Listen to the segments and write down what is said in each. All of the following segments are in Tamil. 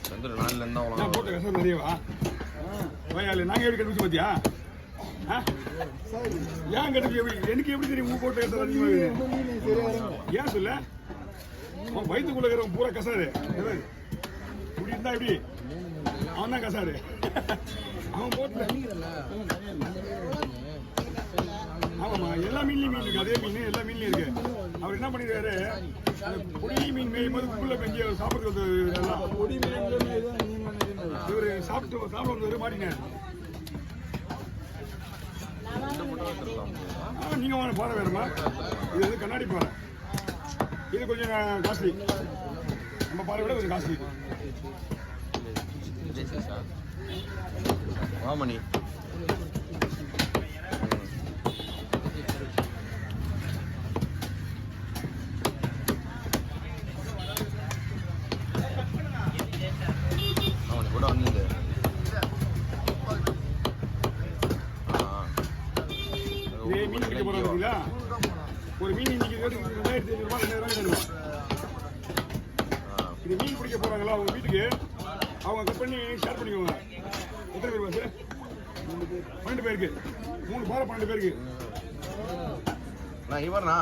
சந்திர நாளில் இருந்தால் போட்ட கஷ்டம் நிறையவா வயாலு நாங்கள் எப்படி கண்டுபிடிச்சு பார்த்தியா ஏன் கண்டுபிடி எப்படி எனக்கு எப்படி தெரியும் போட்ட கஷ்டம் அதிகமாக ஏன் சொல்ல வயிற்றுக்குள்ள இருக்கிறவன் பூரா கசாரு இப்படி இருந்தா எப்படி அவன் தான் கசாரு அவன் போட்டு ஆமாம்மா எல்லா மீன்லையும் மீன் இருக்கு அதே மீன் எல்லா மீன்லையும் இருக்கு அவர் என்ன பண்ணிடுறாரு பொடி மீன் மேயும் போது உள்ள பெஞ்சு சாப்பிட்றது இவர் சாப்பிட வந்து மாட்டினார் நீங்க வாங்க பாறை வேறுமா இது வந்து கண்ணாடி பாறை இது கொஞ்சம் காஸ்ட்லி நம்ம பாறை விட கொஞ்சம் காஸ்ட்லி வாமணி கூட வந்தது மீன் பிடிக்க போறாங்க ஒரு மீன் இன்னைக்கு 2500 ரூபாய் இது மீன் பிடிக்க போறாங்களா அவங்க வீட்டுக்கு அவங்க கட் பண்ணி ஷேர் பண்ணிக்குவாங்க எத்தனை பேர் பாஸ் 12 பேருக்கு 3 பாறை 12 பேருக்கு இவர்ண்ணா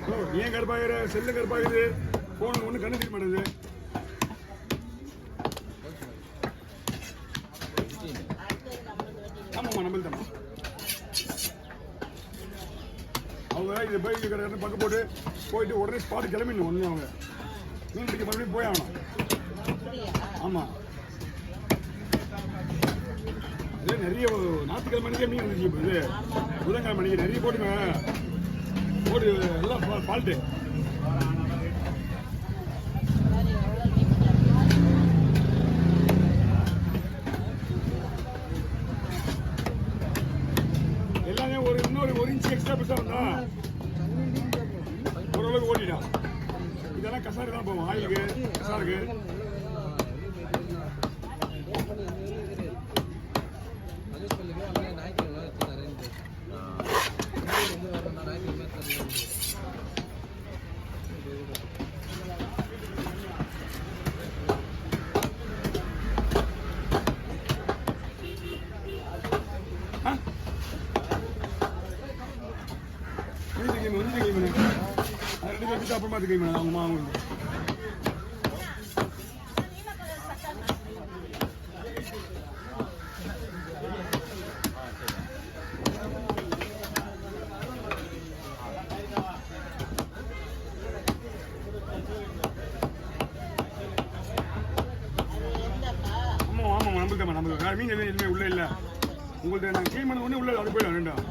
ஹலோ ஏன் கருப்பாகிற செல்லு கருப்பாகுது ஃபோன் ஒன்று கண்ணு தெரிய மாட்டேங்குது ஆமாம்மா நம்மளுக்கு தான் அவங்க இது பைக் கடை பக்கம் போயிட்டு உடனே ஸ்பாட்டு கிளம்பிடணும் ஒன்று அவங்க மீன் பிடிக்க மறுபடியும் போய் ஆகணும் ஆமாம் அதே நிறைய ஞாயிற்றுக்கிழமை மணிக்கே மீன் வந்துச்சு இப்போ இது புதன்கிழமை மணிக்கு நிறைய போட்டுங்க போட்டு எல்லாம் ஃபால்ட்டு எல்லாமே ஒரு இன்ச்சு எக்ஸ்ட்ரா பெருசாக வந்தா ஓரளவுக்கு ஓட்டிட்டான் இதெல்லாம் கசாரு தான் போவோம் ஆயிலுக்கு கசாருக்கு அப்புறமா கை மேடம் அவங்க மாவு நம்மளுக்கு வேற மீன் எதுவுமே உள்ள இல்லை உங்கள்கிட்ட நாங்கள் க்ளீன் பண்ண உடனே உள்ள அது போயிடும் ரெண்டும்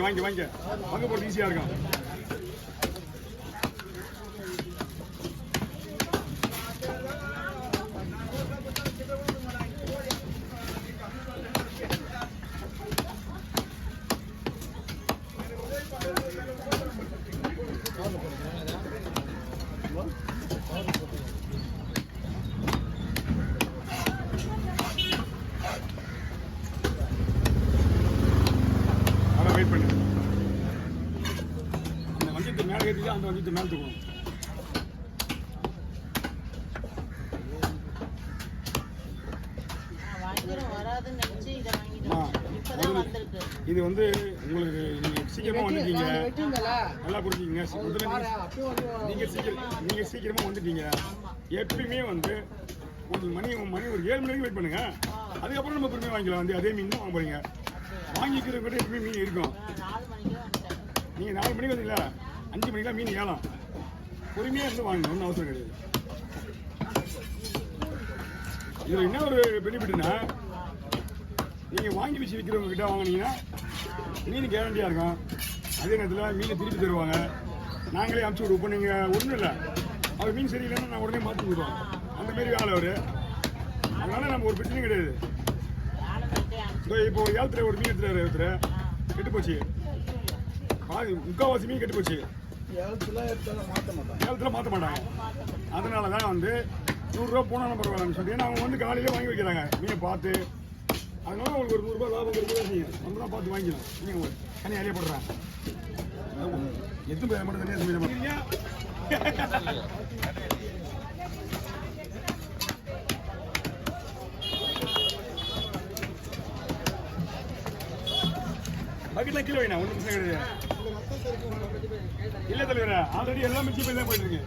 வாங்க போறது ஈஸியா இருக்கும் அந்த வண்டிட்டு மேல தூக்கணும் இது வந்து உங்களுக்கு நீங்க சீக்கிரமா வந்துட்டீங்க நல்லா புரிஞ்சுக்கீங்க நீங்க சீக்கிரமா வந்துட்டீங்க எப்பயுமே வந்து ஒரு மணி ஒரு 7 மணிக்கு வெயிட் பண்ணுங்க அதுக்கப்புறம் நம்ம பொறுமையாக வாங்கிக்கலாம் வந்து அதே மீன் தான் வாங்க போறீங்க வாங்கிக்கிறது கூட எப்பயுமே மீன் இருக்கும் நீங்க 4 மணிக்கு வந்தீங்களா 5 மணிக்கெல்லாம் மீன் ஏலாம் பொறுமையாக இருந்து வாங்கணும் ஒன்றும் அவசரம் கிடையாது இதில் என்ன ஒரு பெனிஃபிட்னா நீங்கள் வாங்கி வச்சு விற்கிறவங்க கிட்ட வாங்கினீங்கன்னா மீன் கேரண்டியாக இருக்கும் அதே நேரத்தில் மீனை திருப்பி தருவாங்க நாங்களே அனுப்பிச்சி விடுவோம் இப்போ நீங்கள் ஒன்றும் இல்லை அவர் மீன் சரியில்லைன்னா நான் உடனே மாற்றி விடுவோம் அந்தமாரி வேலை அவர் அதனால் நம்ம ஒரு பிரச்சனையும் கிடையாது இப்போ ஏலத்தில் ஒரு மீன் எடுத்துறாரு ஒருத்தர் கெட்டு போச்சு முக்கால்வாசி மீன் கெட்டு போச்சு ஏலத்தில் மாற்ற மாட்டாங்க அதனால தான் வந்து 100 ரூபா போனாலும் பரவாயில்லன்னு சொல்லி அவங்க வந்து காலையில வாங்கி வைக்கிறாங்க மீனை பார்த்து. அதனால உங்களுக்கு ஒரு 100 ரூபாய் லாபம் கிடைக்கதான் செய்யும். நம்ம தான் பார்த்து வாங்கிக்கலாம். நீங்கள் ஒரு தனி அறியப்படுறேன் எத்தனை பேர் மட்டும் தனியாக சமையல் பண்ணுறீங்க. பக்கெட்லாம் கீழே வைண்ணா, ஒன்றும் பிரச்சனை கிடையாது. இல்லை தலைவரா, ஆல்ரெடி எல்லாம் மிச்சி போய் தான் போயிட்டு இருக்கு.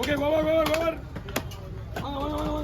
Okay, over. வாங்க.